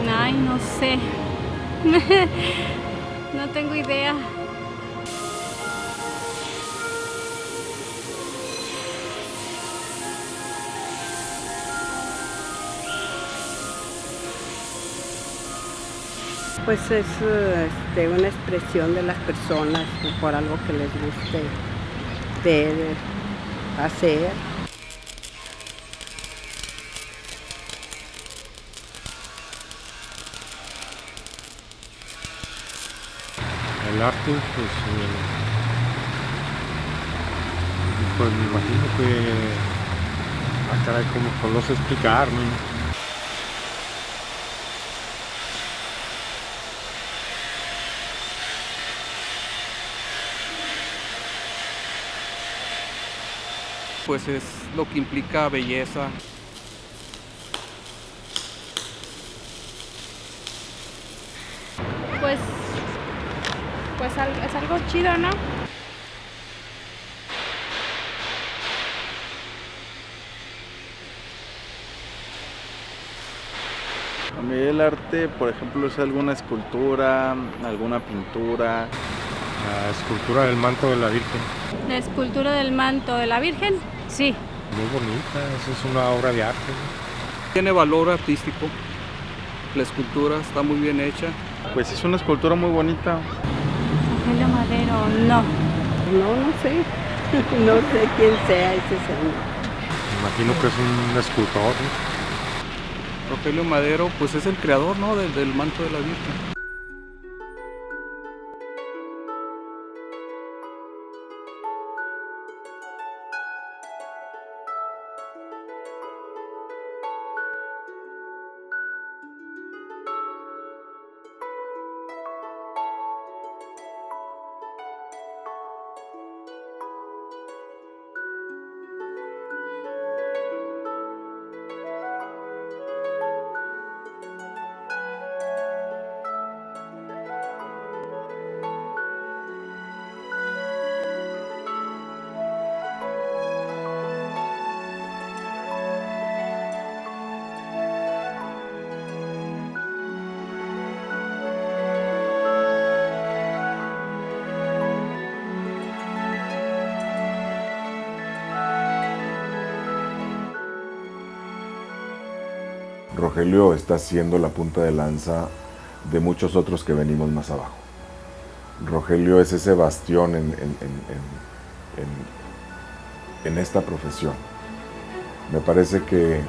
Ay, no sé. No tengo idea. Pues es una expresión de las personas por algo que les guste ver, hacer. El arte, pues me imagino que, caray, como no sé explicar, ¿no? Pues es lo que implica belleza. Pues, es algo chido, ¿no? A mí el arte, por ejemplo, es alguna escultura, alguna pintura. La escultura del manto de la Virgen, La escultura del manto de la Virgen, sí. muy bonita, esa es una obra de arte, ¿no? Tiene valor artístico. La escultura está muy bien hecha. Pues es una escultura muy bonita. Rogelio Madero, no. No sé. No sé quién sea ese señor. Me imagino que es un escultor, ¿no? Rogelio Madero, pues es el creador, ¿no? del manto de la Virgen. Rogelio está siendo la punta de lanza de muchos otros que venimos más abajo. Rogelio es ese bastión en esta profesión. Me parece que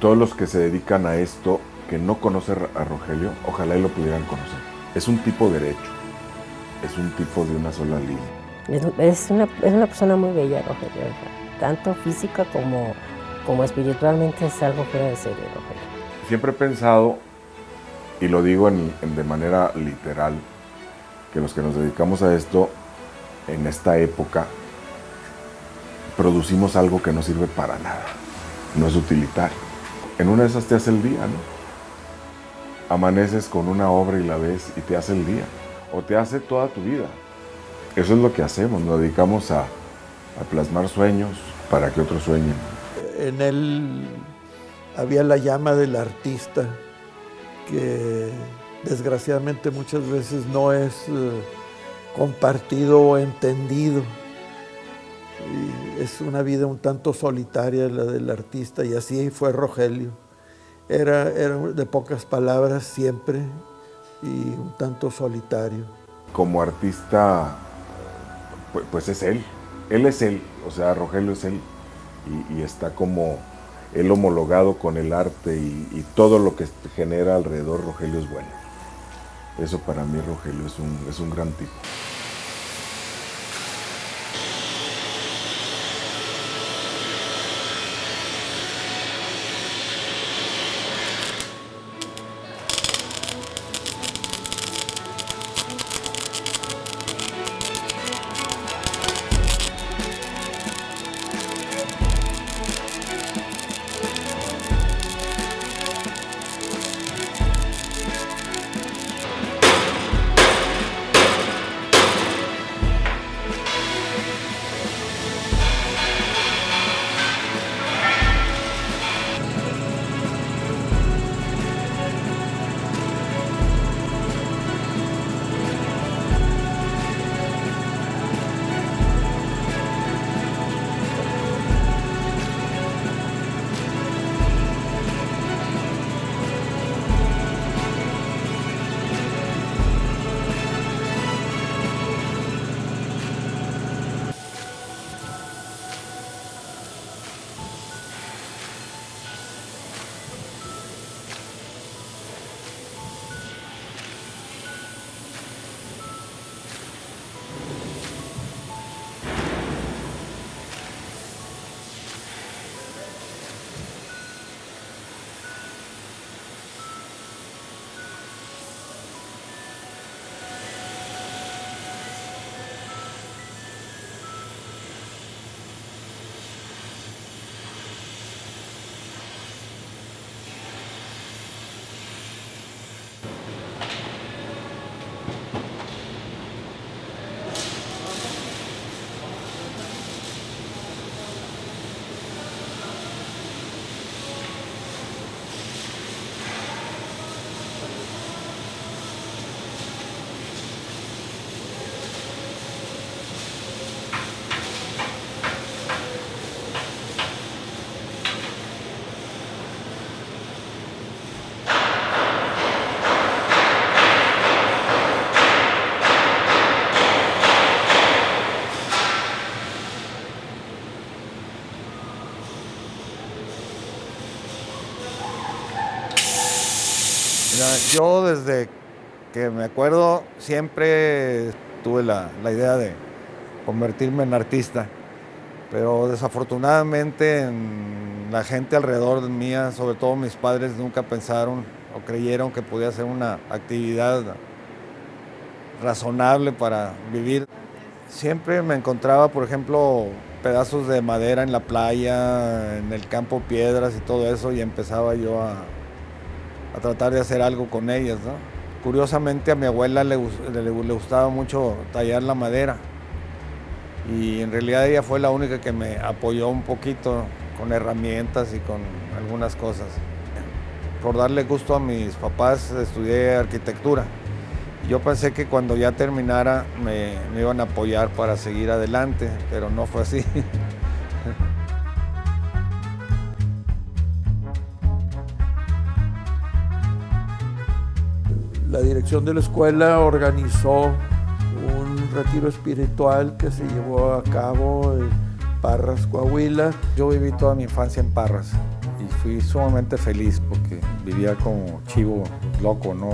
todos los que se dedican a esto, que no conocen a Rogelio, ojalá y lo pudieran conocer. Es un tipo derecho, es un tipo de una sola línea. Es una persona muy bella, Rogelio, tanto física como espiritualmente es algo fuera de serie, Rogelio. Siempre he pensado, y lo digo de manera literal, que los que nos dedicamos a esto, en esta época, producimos algo que no sirve para nada, no es utilitario. En una de esas te hace el día, ¿no? Amaneces con una obra y la ves y te hace el día, o te hace toda tu vida. Eso es lo que hacemos, nos dedicamos a plasmar sueños para que otros sueñen. En él había la llama del artista, que desgraciadamente muchas veces no es compartido o entendido. Y es una vida un tanto solitaria la del artista, y así fue Rogelio. Era de pocas palabras siempre y un tanto solitario. Como artista, pues es él. Él es él, o sea, Rogelio es él. Y está como él homologado con el arte y todo lo que genera alrededor. Rogelio es bueno. Eso para mí, Rogelio es un gran tipo. Mira, yo desde que me acuerdo siempre tuve la idea de convertirme en artista, pero desafortunadamente la gente alrededor de mía, sobre todo mis padres, nunca pensaron o creyeron que podía ser una actividad razonable para vivir. Siempre me encontraba, por ejemplo, pedazos de madera en la playa, en el campo piedras y todo eso, y empezaba yo a tratar de hacer algo con ellas, ¿no? Curiosamente a mi abuela le gustaba mucho tallar la madera, y en realidad ella fue la única que me apoyó un poquito con herramientas y con algunas cosas. Por darle gusto a mis papás estudié arquitectura. Yo pensé que cuando ya terminara me iban a apoyar para seguir adelante, pero no fue así. La dirección de la escuela organizó un retiro espiritual que se llevó a cabo en Parras, Coahuila. Yo viví toda mi infancia en Parras y fui sumamente feliz porque vivía como chivo loco, ¿no?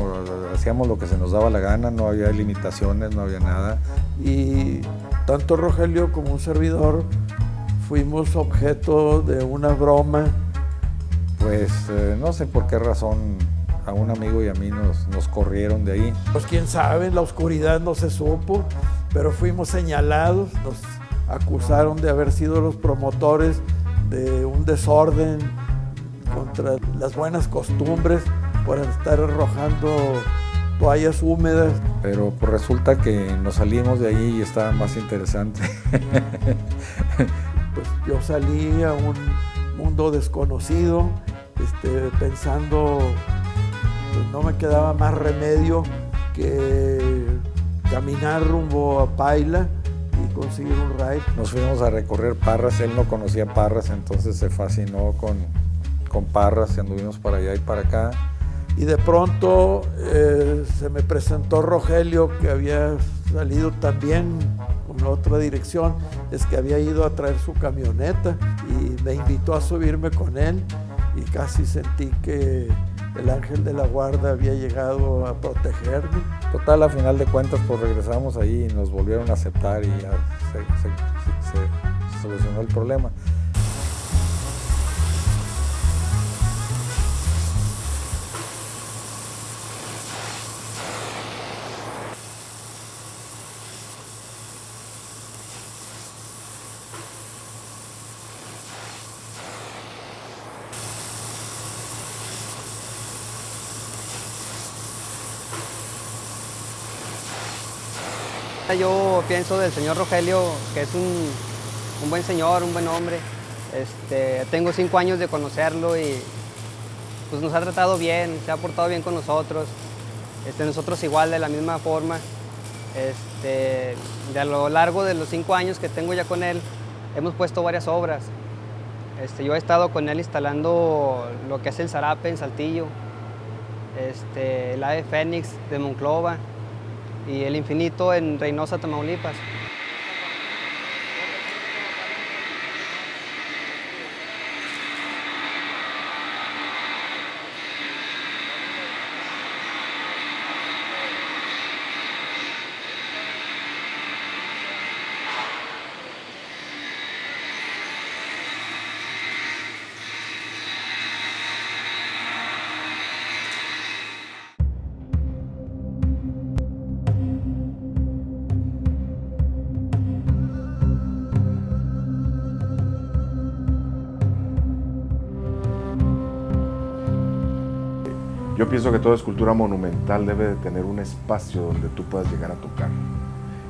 Hacíamos lo que se nos daba la gana, no había limitaciones, no había nada. Y tanto Rogelio como un servidor fuimos objeto de una broma. Pues no sé por qué razón a un amigo y a mí nos corrieron de ahí. Pues quién sabe, en la oscuridad no se supo, pero fuimos señalados, nos acusaron de haber sido los promotores de un desorden contra las buenas costumbres por estar arrojando toallas húmedas. Pero pues resulta que nos salimos de ahí y estaba más interesante. Pues yo salí a un mundo desconocido, pensando, pues no me quedaba más remedio que caminar rumbo a Paila y conseguir un ride. Nos fuimos a recorrer Parras, él no conocía Parras, entonces se fascinó con Parras y anduvimos para allá y para acá. Y de pronto se me presentó Rogelio, que había salido también con otra dirección, es que había ido a traer su camioneta y me invitó a subirme con él y casi sentí que el ángel de la guarda había llegado a protegerme. Total, a final de cuentas, pues regresamos ahí y nos volvieron a aceptar y ya se solucionó el problema. Yo pienso del señor Rogelio que es un buen señor, un buen hombre. Tengo 5 años de conocerlo y pues nos ha tratado bien, se ha portado bien con nosotros. Nosotros igual, de la misma forma. A lo largo de los 5 años que tengo ya con él, hemos puesto varias obras. Yo he estado con él instalando lo que es el Zarape en Saltillo, el Ave Fénix de Monclova y el Infinito en Reynosa, Tamaulipas. Yo pienso que toda escultura monumental debe de tener un espacio donde tú puedas llegar a tocar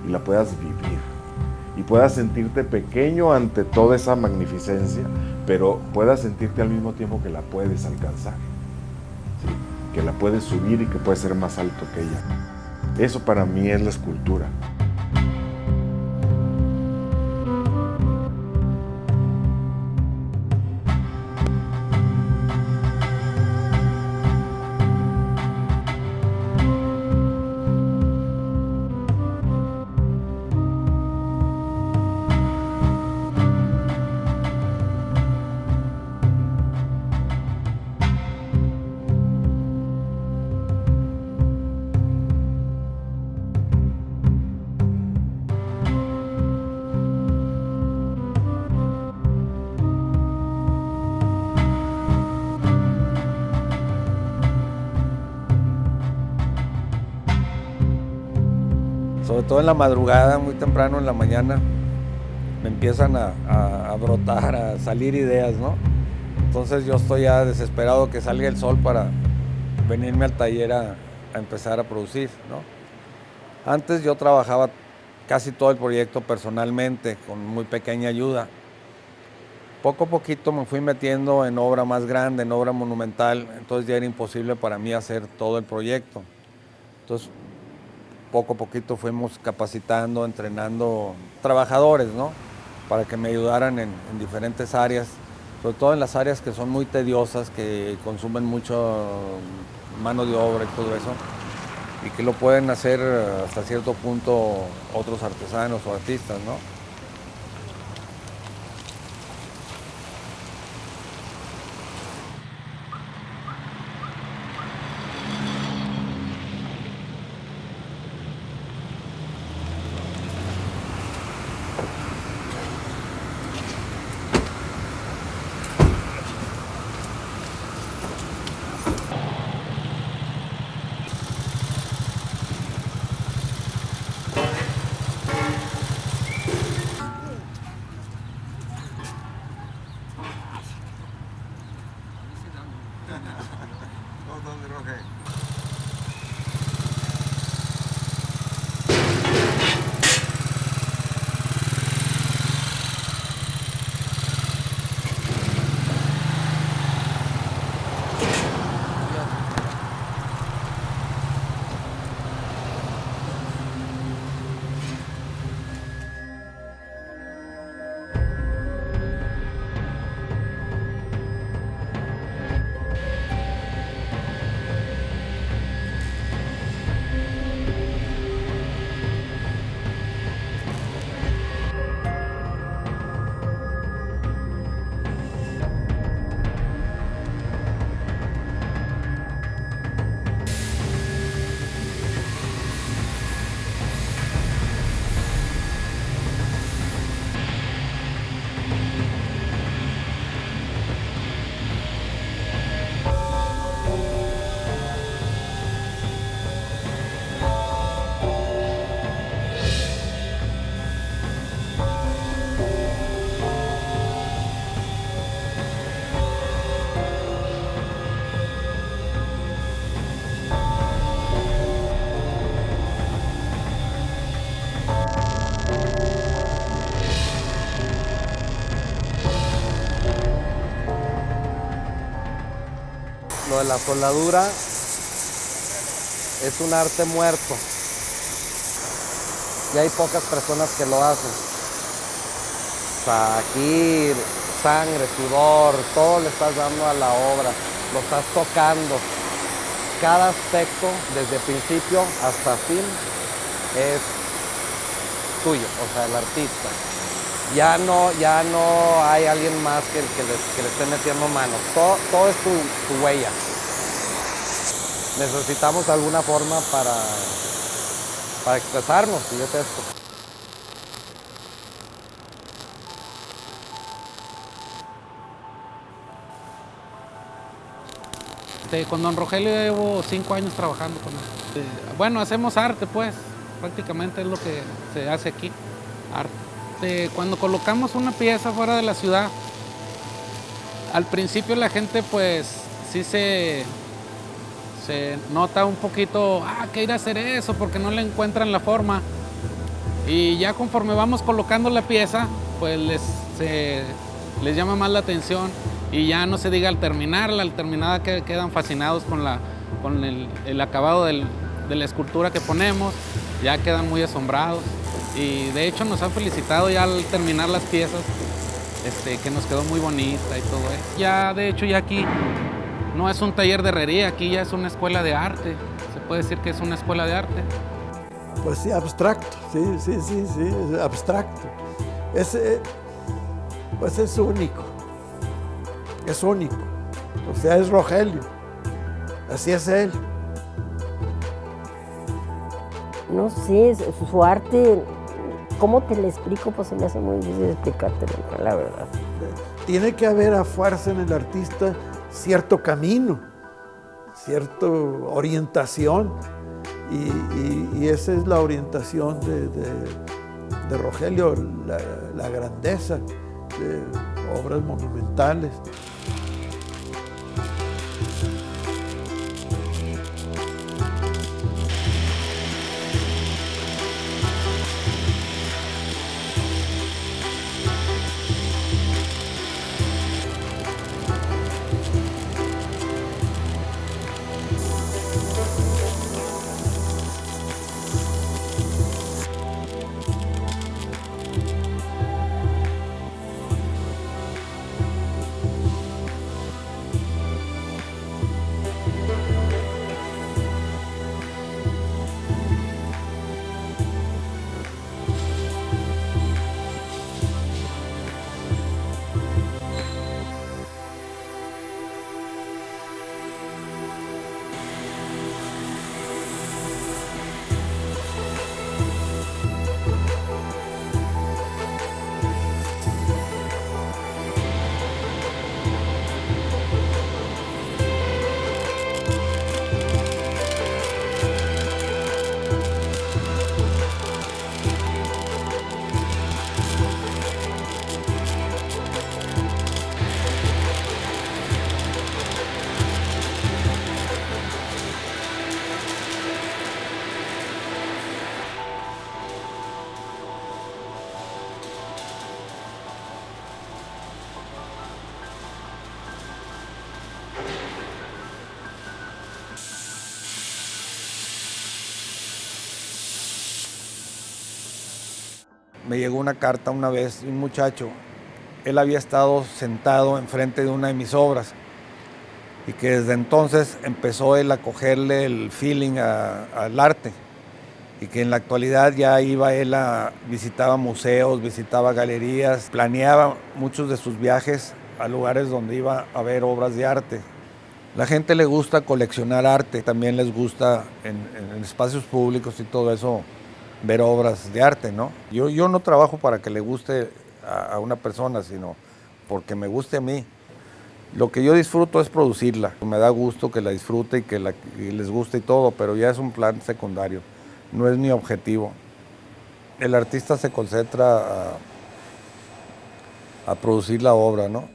y la puedas vivir y puedas sentirte pequeño ante toda esa magnificencia, pero puedas sentirte al mismo tiempo que la puedes alcanzar, ¿sí? Que la puedes subir y que puedes ser más alto que ella. Eso para mí es la escultura. sobre todo en la madrugada, muy temprano en la mañana, me empiezan a brotar, a salir ideas, ¿no? Entonces yo estoy ya desesperado que salga el sol para venirme al taller a empezar a producir, ¿no? Antes yo trabajaba casi todo el proyecto personalmente, con muy pequeña ayuda. Poco a poquito me fui metiendo en obra más grande, en obra monumental, entonces ya era imposible para mí hacer todo el proyecto. Entonces, poco a poquito fuimos capacitando, entrenando trabajadores, ¿no? Para que me ayudaran en diferentes áreas, sobre todo en las áreas que son muy tediosas, que consumen mucho mano de obra y todo eso, y que lo pueden hacer hasta cierto punto otros artesanos o artistas, ¿no? Lo de la soldadura es un arte muerto y hay pocas personas que lo hacen. O sea, aquí sangre, sudor, todo le estás dando a la obra, lo estás tocando. Cada aspecto, desde principio hasta fin, es tuyo, o sea, el artista. Ya no hay alguien más que le esté metiendo manos. Todo es tu huella. Necesitamos alguna forma para expresarnos, y es esto. Con don Rogelio llevo 5 años trabajando con él. Bueno, hacemos arte, pues, prácticamente es lo que se hace aquí, arte. Cuando colocamos una pieza fuera de la ciudad, al principio la gente pues sí se nota un poquito, que ir a hacer eso porque no le encuentran la forma. Y ya conforme vamos colocando la pieza, pues les llama más la atención y ya no se diga al terminada quedan fascinados con el acabado de la escultura que ponemos, ya quedan muy asombrados. Y de hecho nos han felicitado ya al terminar las piezas, que nos quedó muy bonita y todo eso. Ya de hecho ya aquí no es un taller de herrería, aquí ya es una escuela de arte. Se puede decir que es una escuela de arte. Pues sí, abstracto, sí, es abstracto. Pues es único, o sea, es Rogelio, así es él. No sé, su arte, ¿cómo te lo explico? Pues se me hace muy difícil explicarte, la verdad. Tiene que haber a fuerza en el artista cierto camino, cierta orientación, Y esa es la orientación de Rogelio, la grandeza de obras monumentales. Me llegó una carta una vez de un muchacho. Él había estado sentado enfrente de una de mis obras y que desde entonces empezó él a cogerle el feeling al arte y que en la actualidad ya iba él visitaba museos, visitaba galerías, planeaba muchos de sus viajes a lugares donde iba a ver obras de arte. La gente le gusta coleccionar arte, también les gusta en espacios públicos y todo eso ver obras de arte, ¿no? Yo no trabajo para que le guste a una persona, sino porque me guste a mí. Lo que yo disfruto es producirla. Me da gusto que la disfrute y que les guste y todo, pero ya es un plan secundario, no es mi objetivo. El artista se concentra a producir la obra, ¿no?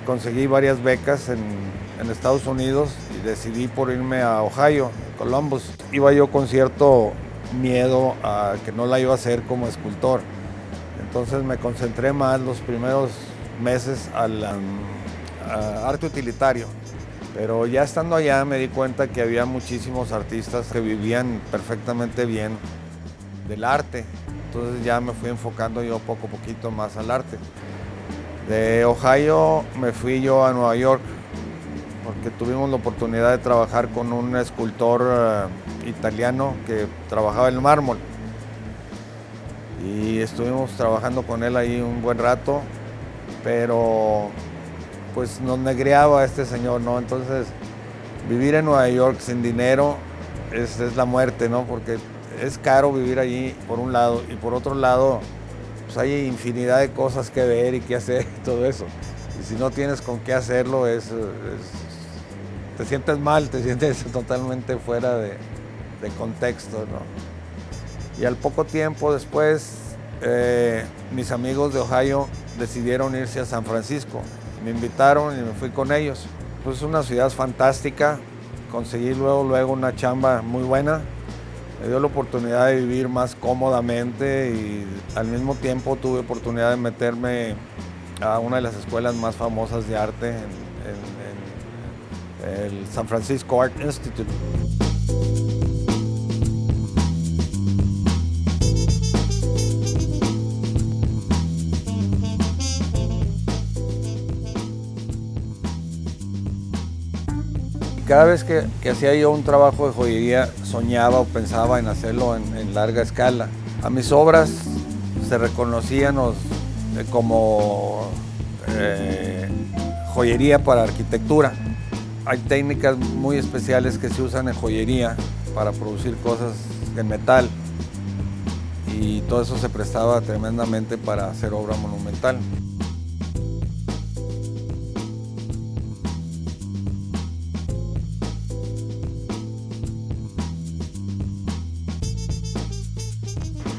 Conseguí varias becas en Estados Unidos y decidí por irme a Ohio, Columbus. Iba yo con cierto miedo a que no la iba a hacer como escultor. Entonces me concentré más los primeros meses al arte utilitario. Pero ya estando allá me di cuenta que había muchísimos artistas que vivían perfectamente bien del arte. Entonces ya me fui enfocando yo poco a poquito más al arte. De Ohio me fui yo a Nueva York porque tuvimos la oportunidad de trabajar con un escultor italiano que trabajaba el mármol. Y estuvimos trabajando con él ahí un buen rato, pero pues nos negreaba este señor, ¿no? Entonces vivir en Nueva York sin dinero es la muerte, ¿no? Porque es caro vivir allí por un lado y por otro lado pues hay infinidad de cosas que ver y que hacer y todo eso. Y si no tienes con qué hacerlo, te sientes mal, te sientes totalmente fuera de contexto, ¿no? Y al poco tiempo después, mis amigos de Ohio decidieron irse a San Francisco. Me invitaron y me fui con ellos. Pues es una ciudad fantástica, conseguí luego una chamba muy buena Me dio la oportunidad de vivir más cómodamente y al mismo tiempo tuve oportunidad de meterme a una de las escuelas más famosas de arte en el San Francisco Art Institute. Cada vez que hacía yo un trabajo de joyería, soñaba o pensaba en hacerlo en larga escala. A mis obras se reconocían como joyería para arquitectura. Hay técnicas muy especiales que se usan en joyería para producir cosas en metal y todo eso se prestaba tremendamente para hacer obra monumental.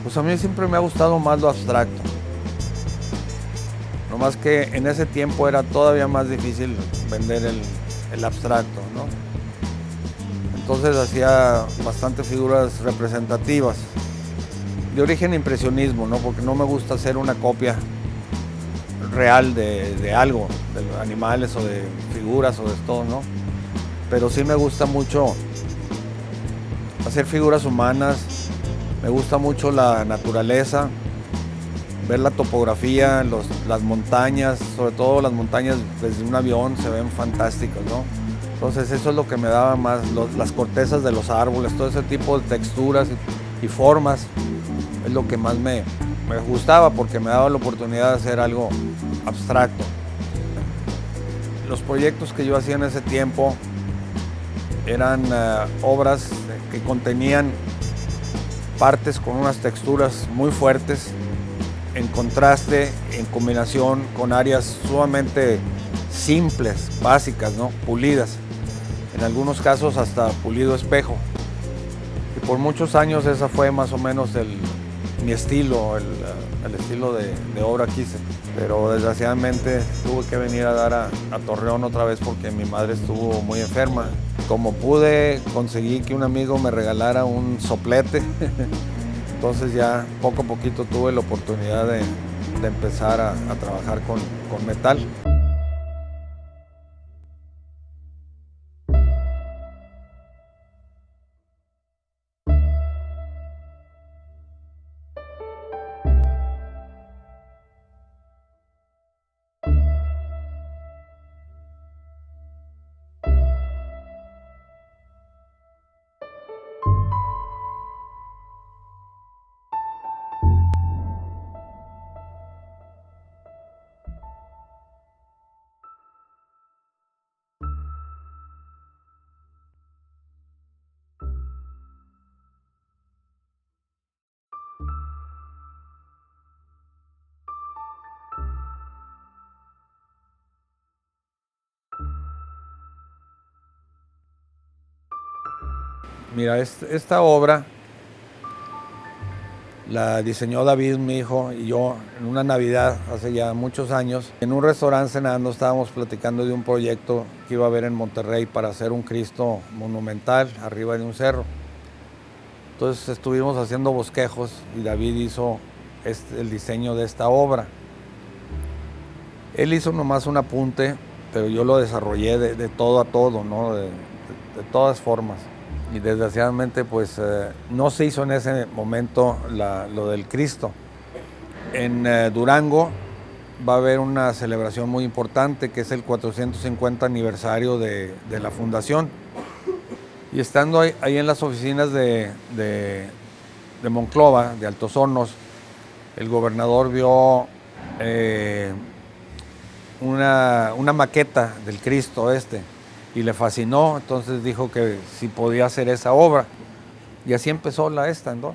Pues a mí siempre me ha gustado más lo abstracto. No más que en ese tiempo era todavía más difícil vender el abstracto, ¿no? Entonces hacía bastantes figuras representativas. De origen impresionismo, ¿no? Porque no me gusta hacer una copia real de algo, de animales o de figuras o de todo, ¿no? Pero sí me gusta mucho hacer figuras humanas. Me gusta mucho la naturaleza, ver la topografía, las montañas, sobre todo las montañas desde un avión se ven fantásticas, ¿no? Entonces eso es lo que me daba más, las cortezas de los árboles, todo ese tipo de texturas y formas, es lo que más me gustaba porque me daba la oportunidad de hacer algo abstracto. Los proyectos que yo hacía en ese tiempo eran obras que contenían partes con unas texturas muy fuertes, en contraste, en combinación con áreas sumamente simples, básicas, ¿no? Pulidas. En algunos casos hasta pulido espejo. Y por muchos años esa fue más o menos mi estilo, el estilo de obra que hice. Pero desgraciadamente tuve que venir a dar a Torreón otra vez porque mi madre estuvo muy enferma. Como pude, conseguí que un amigo me regalara un soplete. Entonces ya poco a poquito tuve la oportunidad de empezar a trabajar con metal. Mira, esta obra la diseñó David, mi hijo, y yo en una Navidad hace ya muchos años. En un restaurante cenando estábamos platicando de un proyecto que iba a haber en Monterrey para hacer un Cristo monumental arriba de un cerro. Entonces estuvimos haciendo bosquejos y David hizo el diseño de esta obra. Él hizo nomás un apunte, pero yo lo desarrollé de todo a todo, ¿no? de todas formas. Y desgraciadamente pues no se hizo en ese momento lo del Cristo. En Durango va a haber una celebración muy importante que es el 450 aniversario de la fundación. Y estando ahí en las oficinas de Monclova, de Altos Hornos, el gobernador vio una maqueta del Cristo y le fascinó, entonces dijo que si podía hacer esa obra. Y así empezó esta, ¿no?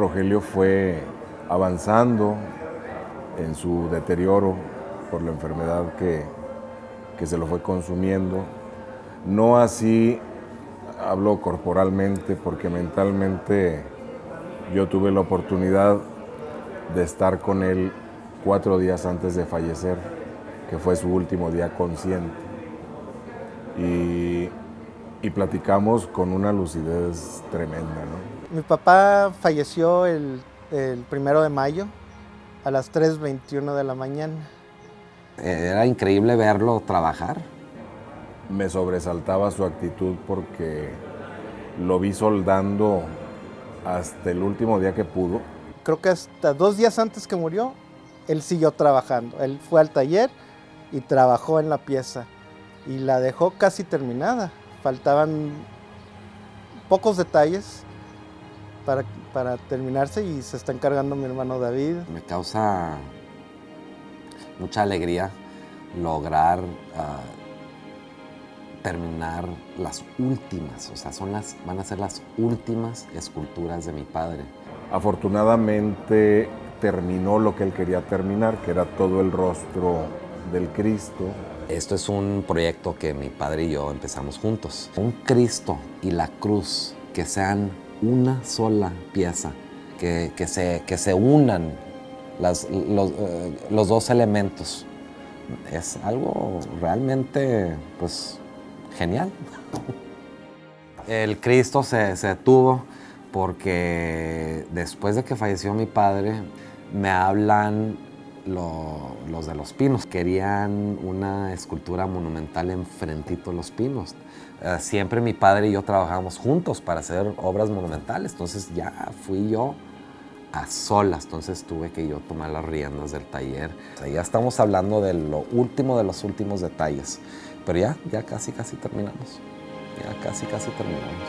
Rogelio fue avanzando en su deterioro por la enfermedad que se lo fue consumiendo. No así hablo corporalmente, porque mentalmente yo tuve la oportunidad de estar con él 4 días antes de fallecer, que fue su último día consciente. Y platicamos con una lucidez tremenda, ¿no? Mi papá falleció el 1 de mayo a las 3:21 de la mañana. Era increíble verlo trabajar. Me sobresaltaba su actitud porque lo vi soldando hasta el último día que pudo. Creo que hasta 2 días antes que murió, él siguió trabajando. Él fue al taller y trabajó en la pieza y la dejó casi terminada. Faltaban pocos detalles para terminarse y se está encargando mi hermano David. Me causa mucha alegría lograr terminar las últimas, o sea, van a ser las últimas esculturas de mi padre. Afortunadamente terminó lo que él quería terminar, que era todo el rostro del Cristo. Esto es un proyecto que mi padre y yo empezamos juntos. Un Cristo y la cruz que sean una sola pieza, que se unan los dos elementos. Es algo realmente, pues, genial. El Cristo se detuvo porque después de que falleció mi padre, me hablan los de Los Pinos. Querían una escultura monumental enfrentito de Los Pinos. Siempre mi padre y yo trabajábamos juntos para hacer obras monumentales, entonces ya fui yo a solas, entonces tuve que yo tomar las riendas del taller. O sea, ya estamos hablando de lo último de los últimos detalles, pero ya casi terminamos. Ya casi terminamos.